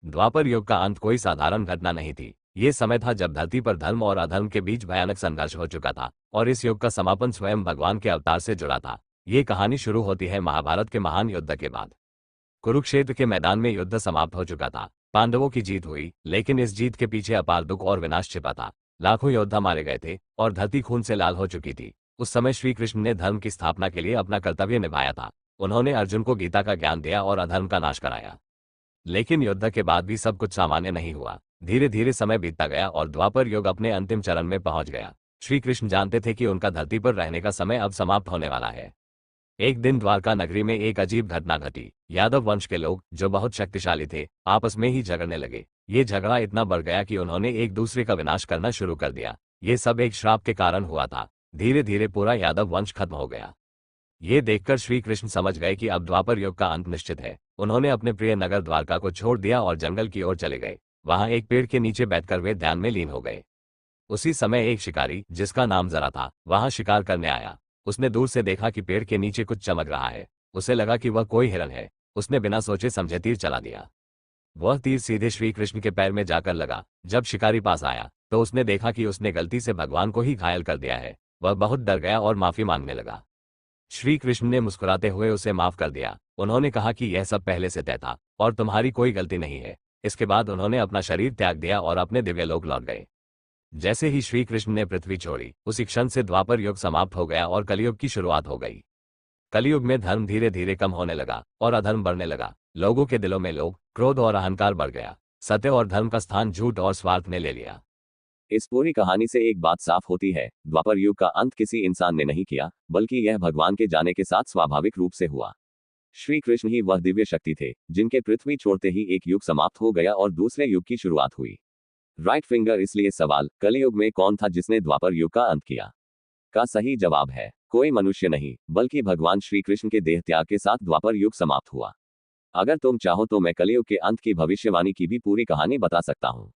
द्वापर युग का अंत कोई साधारण घटना नहीं थी। ये समय था जब धरती पर धर्म और अधर्म के बीच भयानक संघर्ष हो चुका था और इस युग का समापन स्वयं भगवान के अवतार से जुड़ा था। ये कहानी शुरू होती है महाभारत के महान युद्ध के बाद। कुरुक्षेत्र के मैदान में युद्ध समाप्त हो चुका था। पांडवों की जीत हुई, लेकिन इस जीत के पीछे अपार दुख और विनाश छिपा था। लाखों योद्धा मारे गए थे और धरती खून से लाल हो चुकी थी। उस समय श्री कृष्ण ने धर्म की स्थापना के लिए अपना कर्तव्य निभाया था। उन्होंने अर्जुन को गीता का ज्ञान दिया और अधर्म का नाश कराया। लेकिन युद्ध के बाद भी सब कुछ सामान्य नहीं हुआ। धीरे धीरे समय बीतता गया और द्वापर युग अपने अंतिम चरण में पहुंच गया। श्री कृष्ण जानते थे कि उनका धरती पर रहने का समय अब समाप्त होने वाला है। एक दिन द्वारका नगरी में एक अजीब घटना घटी। यादव वंश के लोग, जो बहुत शक्तिशाली थे, आपस में ही झगड़ने लगे। ये झगड़ा इतना बढ़ गया कि उन्होंने एक दूसरे का विनाश करना शुरू कर दिया। ये सब एक श्राप के कारण हुआ था। धीरे धीरे पूरा यादव वंश खत्म हो गया। ये देखकर श्री कृष्ण समझ गए कि अब द्वापर युग का अंत निश्चित है। उन्होंने अपने प्रिय नगर द्वारका को छोड़ दिया और जंगल की ओर चले गए। वहां एक पेड़ के नीचे बैठकर वे ध्यान में लीन हो गए। उसी समय एक शिकारी, जिसका नाम जरा था, वहां शिकार करने आया। उसने दूर से देखा कि पेड़ के नीचे कुछ चमक रहा है। उसे लगा कि वह कोई हिरन है। उसने बिना सोचे समझे तीर चला दिया। वह तीर सीधे श्री कृष्ण के पैर में जाकर लगा। जब शिकारी पास आया तो उसने देखा कि उसने गलती से भगवान को ही घायल कर दिया है। वह बहुत डर गया और माफी मांगने लगा। श्री कृष्ण ने मुस्कुराते हुए उसे माफ कर दिया। उन्होंने कहा कि यह सब पहले से तय था और तुम्हारी कोई गलती नहीं है। इसके बाद उन्होंने अपना शरीर त्याग दिया और अपने दिव्यलोक लौट गए। जैसे ही श्री कृष्ण ने पृथ्वी छोड़ी, उसी क्षण से द्वापर युग समाप्त हो गया और कलयुग की शुरुआत हो गई। कलयुग में धर्म धीरे धीरे कम होने लगा और अधर्म बढ़ने लगा। लोगों के दिलों में लोभ, क्रोध और अहंकार बढ़ गया। सत्य और धर्म का स्थान झूठ और स्वार्थ ने ले लिया। इस पूरी कहानी से एक बात साफ होती है, द्वापर युग का अंत किसी इंसान ने नहीं किया, बल्कि यह भगवान के जाने के साथ स्वाभाविक रूप से हुआ। श्री कृष्ण ही वह दिव्य शक्ति थे जिनके पृथ्वी छोड़ते ही एक युग समाप्त हो गया और दूसरे युग की शुरुआत हुई। Right finger. इसलिए सवाल, कलयुग में कौन था जिसने द्वापर युग का अंत किया, का सही जवाब है कोई मनुष्य नहीं, बल्कि भगवान श्री कृष्ण के देह त्याग के साथ द्वापर युग समाप्त हुआ। अगर तुम चाहो तो मैं कलयुग के अंत की भविष्यवाणी की भी पूरी कहानी बता सकता हूँ।